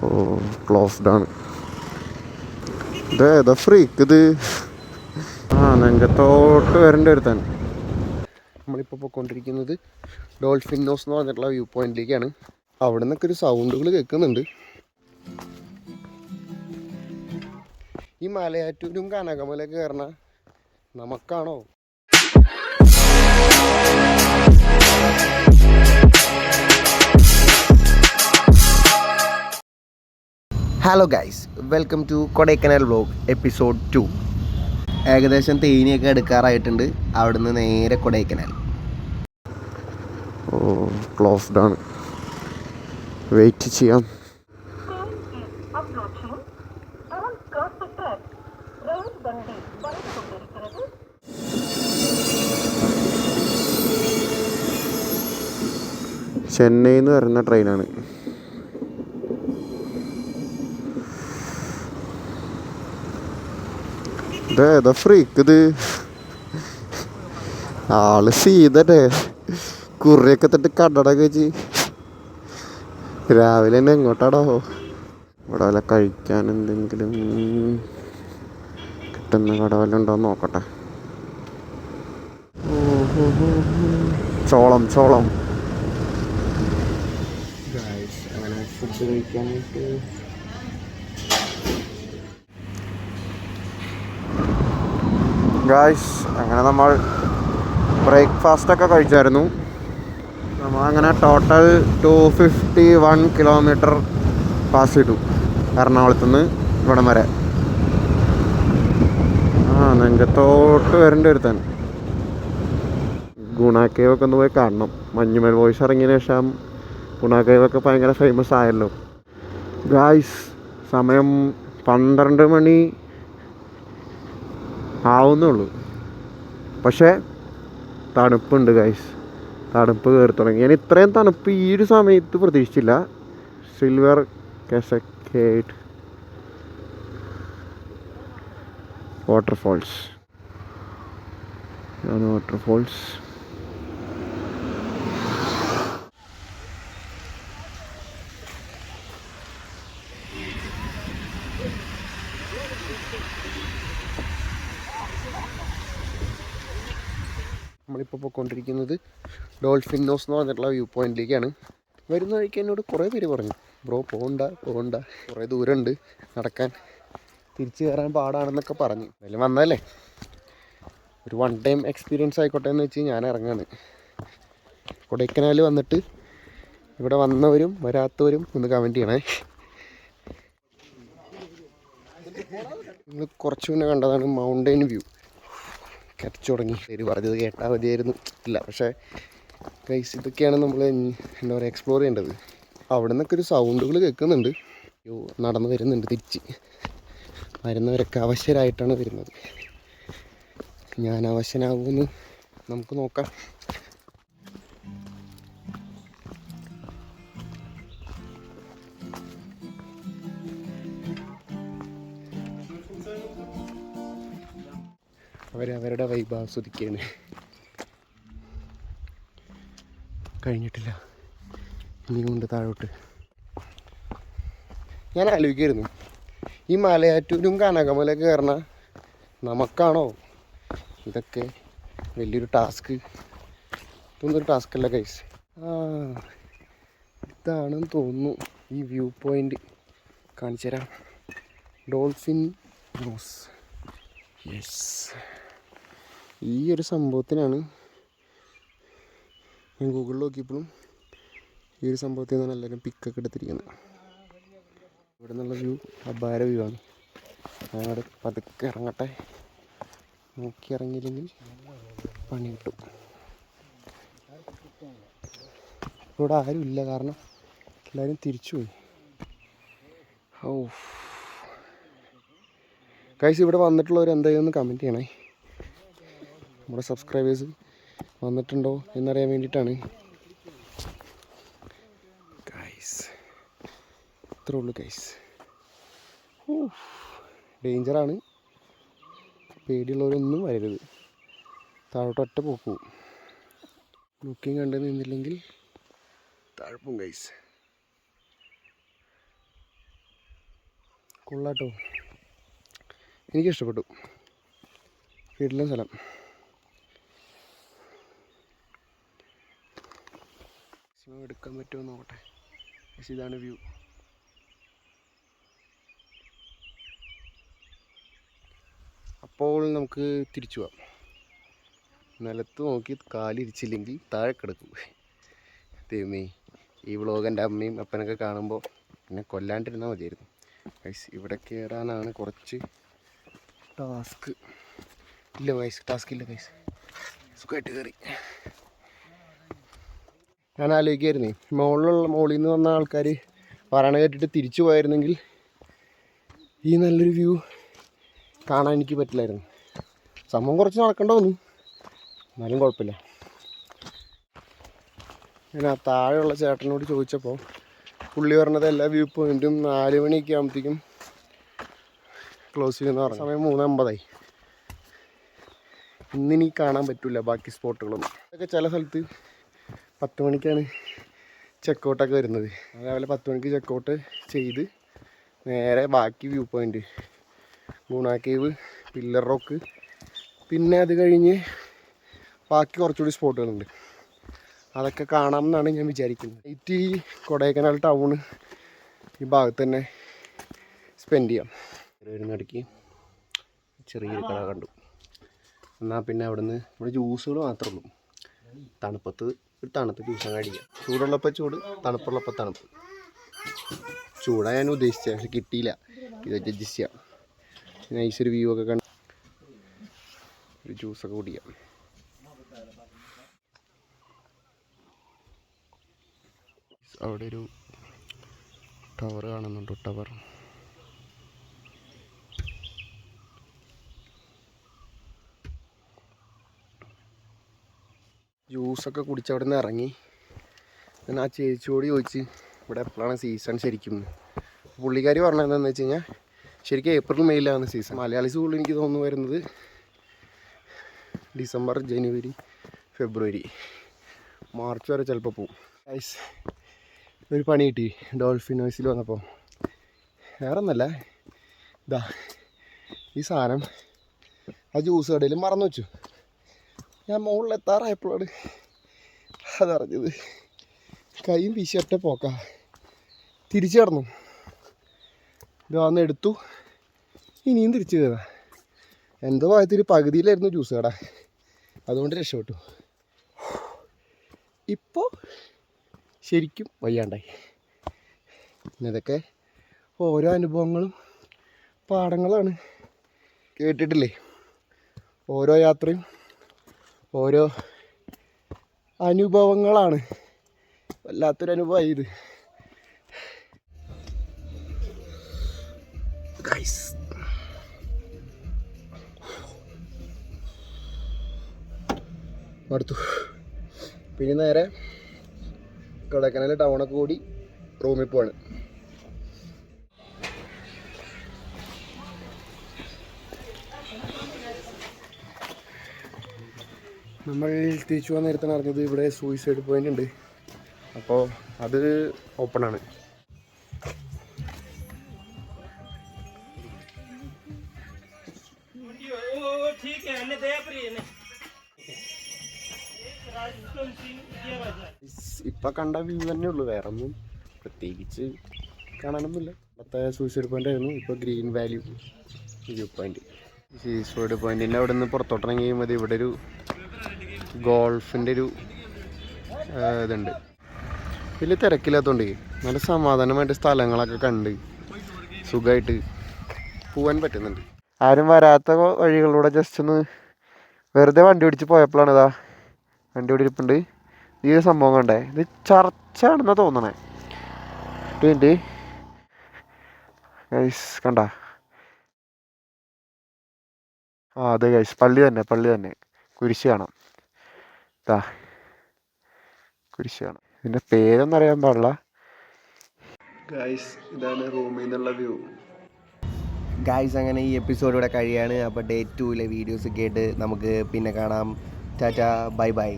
ഓ closed ആണ്. ഇതേതാ freak ഇത്? നെഞ്ചത്തോട്ട് വരേണ്ടി ഒരുത്താൻ. നമ്മളിപ്പോൾ പോയിക്കൊണ്ടിരിക്കുന്നത് ഡോൾഫിൻ നോസ് എന്ന് പറഞ്ഞിട്ടുള്ള വ്യൂ പോയിന്റിലേക്കാണ്. അവിടെ നിന്നൊക്കെ ഒരു സൗണ്ടുകൾ കേൾക്കുന്നുണ്ട്. ഈ മലയാറ്റൂരും കനകമലയൊക്കെ കയറണ നമുക്കാണോ? Hello guys, welcome to Kodaikanal vlog episode 2. ഏകദേശം തേനിയൊക്കെ എടുക്കാറായിട്ടുണ്ട്. അവിടുന്ന് നേരെ കൊടൈക്കനാൽ. ഓ ക്ലോസ്ഡ് ആണ്. വെയിറ്റ് ചെയ്യാം. ചെന്നൈയിൽ നിന്ന് വരുന്ന ട്രെയിനാണ്. ഇതേതാ ഫ്രീക്ക് ഇത്? ആള് സീതട്ടെ കുറിയൊക്കെ തൊട്ട് കടടൊക്കെ വെച്ച് രാവിലെ തന്നെ എങ്ങോട്ടാടോ? ഇവിടെ വല്ല കഴിക്കാൻ എന്തെങ്കിലും കിട്ടുന്ന കട വല്ല ഉണ്ടോന്ന് നോക്കട്ടെ. ചോളം അങ്ങനെ ഫുഡ് കഴിക്കാനായിട്ട് ഗായ്സ്, അങ്ങനെ നമ്മൾ ബ്രേക്ക്ഫാസ്റ്റൊക്കെ കഴിച്ചായിരുന്നു. നമ്മളങ്ങനെ ടോട്ടൽ 251 കിലോമീറ്റർ പാസ് ചെയ്തു എറണാകുളത്ത് നിന്ന് ഇവിടം വരെ. നെഞ്ചത്തോട്ട് വരേണ്ടി ഒരുത്താൻ. ഗുണ കേവൊക്കെ ഒന്ന് പോയി കാണണം. മഞ്ഞുമൽ ബോയ്സ് ഇറങ്ങിയതിന് ശേഷം ഗുണ കേവൊക്കെ ഭയങ്കര ഫേമസ് ആയല്ലോ. ഗായ്സ്, സമയം 12 മണി ആവുന്നുള്ളൂ. പക്ഷേ തണുപ്പുണ്ട് ഗൈസ്. തണുപ്പ് കയറി തുടങ്ങി. ഞാൻ ഇത്രയും തണുപ്പ് ഈ ഒരു സമയത്ത് പ്രതീക്ഷിച്ചില്ല. Silver cascade waterfalls. നമ്മളിപ്പോൾ പോയിക്കൊണ്ടിരിക്കുന്നത് ഡോൾഫിൻ നോസ് എന്ന് പറഞ്ഞിട്ടുള്ള വ്യൂ പോയിന്റിലേക്കാണ്. വരുന്ന വഴിക്ക് എന്നോട് കുറേ പേര് പറഞ്ഞു, ബ്രോ പോകണ്ട കുറേ ദൂരമുണ്ട് നടക്കാൻ, തിരിച്ചു കയറാൻ പാടാണെന്നൊക്കെ പറഞ്ഞു. അതിൽ വന്നതല്ലേ, ഒരു 1 ടൈം എക്സ്പീരിയൻസ് ആയിക്കോട്ടെ എന്ന് വെച്ച് ഞാൻ ഇറങ്ങാണ്. കൊടൈക്കനാൽ വന്നിട്ട് ഇവിടെ വന്നവരും വരാത്തവരും ഒന്ന് കമൻറ്റ് ചെയ്യണേ. നിങ്ങൾ കുറച്ച് മുന്നേ കണ്ടതാണ് മൗണ്ടൈൻ വ്യൂ. കരച്ചു തുടങ്ങി. പേര് പറഞ്ഞത് കേട്ടാൽ മതിയായിരുന്നു. ഇല്ല, പക്ഷേ ഗൈസ്, ഇതൊക്കെയാണ് നമ്മൾ എന്താ പറയുക എക്സ്പ്ലോർ ചെയ്യേണ്ടത്. അവിടെ നിന്നൊക്കെ ഒരു സൗണ്ടുകൾ കേൾക്കുന്നുണ്ട്. നടന്ന് വരുന്നുണ്ട് തിരിച്ച്. വരുന്നവരൊക്കെ അവശരായിട്ടാണ് വരുന്നത്. ഞാൻ അവശനാകുമെന്ന് നമുക്ക് നോക്കാം. അവരവരുടെ വൈബ് ആസ്വദിക്കുകയാണ്. കഴിഞ്ഞിട്ടില്ല, ഇനിയുണ്ട് താഴോട്ട്. ഞാൻ ആലോചിക്കായിരുന്നു, ഈ മലയാറ്റൂരും കനകമലയൊക്കെ കയറണ നമുക്കാണോ ഇതൊക്കെ വലിയൊരു ടാസ്ക്? ഇതൊന്നൊരു ടാസ്ക് അല്ല ഗൈസ്. ഇതാണെന്ന് തോന്നുന്നു ഈ വ്യൂ പോയിൻ്റ്. കാണിച്ചു തരാം. Dolphin nose. യെസ്, ഈ ഒരു സംഭവത്തിനാണ് ഞാൻ ഗൂഗിളിൽ നോക്കിയപ്പോഴും ഈ ഒരു സംഭവത്തിൽ നിന്നാണ് എല്ലാവരും പിക്കൊക്കെ എടുത്തിരിക്കുന്നത്. ഇവിടെ നിന്നുള്ള വ്യൂ അപാര വ്യൂ ആണ്. ഞങ്ങൾ പതുക്കെ ഇറങ്ങട്ടെ. നോക്കി ഇറങ്ങിയില്ലെങ്കിൽ പണി കിട്ടും. ഇവിടെ ആരും ഇല്ല, കാരണം എല്ലാവരും തിരിച്ചുപോയി. ഗൈസ്, ഇവിടെ വന്നിട്ടുള്ളവർ എന്തായാലും ഒന്ന് കമൻറ്റ് ചെയ്യണേ. നമ്മുടെ സബ്സ്ക്രൈബേഴ്സ് വന്നിട്ടുണ്ടോ എന്നറിയാൻ വേണ്ടിയിട്ടാണ് ഗൈസ്. ഇത്രേ ഉള്ളൂ ഗൈസ്. ഡേഞ്ചറാണ്. പേടിയുള്ളവരൊന്നും വരരുത്. താഴോട്ട് ഒറ്റ പോക്ക് പോവും. ബുക്കിംഗ് കണ്ടു നിന്നില്ലെങ്കിൽ താഴ്പ്പും ഗൈസ്. കൊള്ളാട്ടോ, എനിക്കിഷ്ടപ്പെട്ടു. വീട്ടിലെ സ്ഥലം എടുക്കാൻ പറ്റുമോ നോക്കട്ടെ. പക്ഷേ ഇതാണ് വ്യൂ. അപ്പോൾ നമുക്ക് തിരിച്ചു പോവാം. നിലത്ത് നോക്കി കാലിരിച്ചില്ലെങ്കിൽ താഴെ കിടക്കും. ദൈവമേ, ഈ വ്ളോഗ് എൻ്റെ അമ്മയും അപ്പനൊക്കെ കാണുമ്പോൾ എന്നെ കൊല്ലാണ്ടിരുന്നാൽ മതിയായിരുന്നു. ഗൈസ്, ഇവിടെ കയറാനാണ് കുറച്ച് ടാസ്ക്. ഇല്ല ഗൈസ്, ടാസ്ക് ഇല്ല ഗൈസ്, സുഖമായിട്ട് കയറി. ഞാൻ ആലോചിക്കായിരുന്നേ, മോളിൽ നിന്ന് വന്ന ആൾക്കാർ പറയണ കേട്ടിട്ട് തിരിച്ചു പോയായിരുന്നെങ്കിൽ ഈ നല്ലൊരു വ്യൂ കാണാൻ എനിക്ക് പറ്റില്ലായിരുന്നു. സംഭവം കുറച്ച് നടക്കേണ്ട വന്നു, എന്നാലും കുഴപ്പമില്ല. ഞാൻ ആ താഴെയുള്ള ചേട്ടനോട് ചോദിച്ചപ്പോൾ പുള്ളി പറഞ്ഞത് എല്ലാ വ്യൂ പോയിൻറ്റും 4 മണിയൊക്കെ ആകുമ്പോഴത്തേക്കും ക്ലോസ് ചെയ്യുമെന്ന് പറഞ്ഞു. സമയം 3:50. ഇന്നിനി കാണാൻ പറ്റില്ല ബാക്കി സ്പോട്ടുകളൊന്നും. അതൊക്കെ ചില സ്ഥലത്ത് 10 മണിക്കാണ് ചെക്കൗട്ടൊക്കെ വരുന്നത്. അതേപോലെ 10 മണിക്ക് ചെക്കൗട്ട് ചെയ്ത് നേരെ ബാക്കി വ്യൂ പോയിൻറ്റ് ഗുണ കേവ്, പില്ലർ റോക്ക്, പിന്നെ അത് കഴിഞ്ഞ് ബാക്കി കുറച്ചുകൂടി സ്പോട്ടുകളുണ്ട്. അതൊക്കെ കാണാമെന്നാണ് ഞാൻ വിചാരിക്കുന്നത്. ഈ കൊടൈക്കനാൽ ടൗണ് ഈ ഭാഗത്ത് തന്നെ സ്പെൻഡ് ചെയ്യാം. വരുന്നിടയ്ക്ക് ചെറിയൊരു കട കണ്ടു. എന്നാൽ പിന്നെ ഇവിടെ ജ്യൂസുകൾ മാത്രമേ ഉള്ളൂ. തണുപ്പത്ത് ഒരു തണുത്ത ജ്യൂസ് അങ്ങ് അടിക്കാം. ചൂടുള്ളപ്പോൾ ചൂട്, തണുപ്പുള്ളപ്പോൾ തണുപ്പ്. ചൂടാണ് ഞാൻ ഉദ്ദേശിച്ചത്, പക്ഷെ കിട്ടിയില്ല. ഇത് അഡ്ജസ്റ്റ് ചെയ്യാം. നൈസൊരു വ്യൂ ഒക്കെ കണ്ട് ഒരു ജ്യൂസൊക്കെ കുടിക്കാം. അവിടെ ഒരു ടവർ കാണുന്നുണ്ട്. ടവർ ജ്യൂസൊക്കെ കുടിച്ച് അവിടെ നിന്ന് ഇറങ്ങി. ഞാൻ ആ ചേച്ചിയോട് ചോദിച്ച് ഇവിടെ എപ്പോഴാണ് സീസൺ ശരിക്കും. പുള്ളിക്കാരി പറഞ്ഞത് എന്താണെന്ന് വെച്ച് കഴിഞ്ഞാൽ ശരിക്കും ഏപ്രിൽ മെയിലാണ് സീസൺ. മലയാളി സ്കൂളിൽ എനിക്ക് തോന്നുന്നു വരുന്നത് ഡിസംബർ, ജനുവരി, ഫെബ്രുവരി, മാർച്ച് വരെ ചിലപ്പോൾ പോവും. ഒരു പണി കിട്ടി ഡോൾഫിൻ നോയ്സിൽ വന്നപ്പോൾ. വേറെ ഒന്നല്ല, ഇതാ ഈ സാധനം ആ ജ്യൂസ് കടയിൽ മറന്നു വെച്ചു. ഞാൻ മുകളിൽ എത്താറായപ്പോഴാണ് അതറിഞ്ഞത്. കൈയും വീശിയൊറ്റ പോക്കാ. തിരിച്ചു കിടന്നു. ഇത് വന്ന് എടുത്തു, ഇനിയും തിരിച്ചു കയറാം. എന്തോ ഭാഗത്തിൽ പകുതിയിലായിരുന്നു ജ്യൂസ് കട, അതുകൊണ്ട് രക്ഷപ്പെട്ടു. ഇപ്പോൾ ശരിക്കും വയ്യാണ്ടായി. ഇതൊക്കെ ഓരോ അനുഭവങ്ങളും പാഠങ്ങളാണ്. കേട്ടിട്ടില്ലേ, ഓരോ യാത്രയും ഓരോ അനുഭവങ്ങളാണ്. വല്ലാത്തൊരു അനുഭവമായി ഇത്. ഗൈസ്, അടുത്തു. പിന്നെ നേരെ കൊടൈക്കനാൽ ടൗണൊക്കെ കൂടി റൂമിൽ പോവാണ്. നമ്മൾ തിരിച്ചു പോകാൻ നേരത്താണ് അറിഞ്ഞത് ഇവിടെ സൂയിസൈഡ് പോയിൻ്റ് ഉണ്ട്. അപ്പോൾ അത് ഓപ്പണാണ്. ഇപ്പം കണ്ട വ്യൂ തന്നെ ഉള്ളൂ, വേറെ ഒന്നും പ്രത്യേകിച്ച് കാണാനൊന്നുമില്ല. അന്നത്തെ സൂയിസൈഡ് പോയിൻ്റ് ആയിരുന്നു. ഇപ്പോൾ green valley view point. Suicide പോയിൻറ്റിൻ്റെ അവിടെ നിന്ന് പുറത്തോട്ടിറങ്ങി കഴിയുമ്പോൾ ഇവിടെ ഒരു ഗോൾഫിൻ്റെ ഒരു ഇതുണ്ട്. വലിയ തിരക്കില്ലാത്തതുകൊണ്ട് നല്ല സമാധാനമായിട്ട് സ്ഥലങ്ങളൊക്കെ കണ്ട് സുഖമായിട്ട് പോകാൻ പറ്റുന്നുണ്ട്. ആരും വരാത്ത വഴികളിലൂടെ ജസ്റ്റ് ഒന്ന് വെറുതെ വണ്ടി ഓടിച്ച് പോയപ്പോഴാണ് ഇതാ വണ്ടി ഓടിയിരിപ്പുണ്ട്. ഈ ഒരു സംഭവം കണ്ടേ, ഇത് ചർച്ചാണെന്നാണ് തോന്നണേ. ഗൈസ് കണ്ട, അതെ ഗൈസ്, പള്ളി തന്നെ കുരിശ് കാണാം. ഇതാ കുരിശ് കാണാം. ഇതിൻ്റെ പേരൊന്നും അറിയാൻ പാടില്ല. ഗൈസ്, ഇതാണ് റൂമിൽ നിന്നുള്ള വ്യൂ. ഗായ്സ്, അങ്ങനെ ഈ എപ്പിസോഡ് ഇവിടെ കഴിയാണ്. അപ്പോൾ Day 2 വീഡിയോസ് കേട്ട് നമുക്ക് പിന്നെ കാണാം. Tata, bye bye.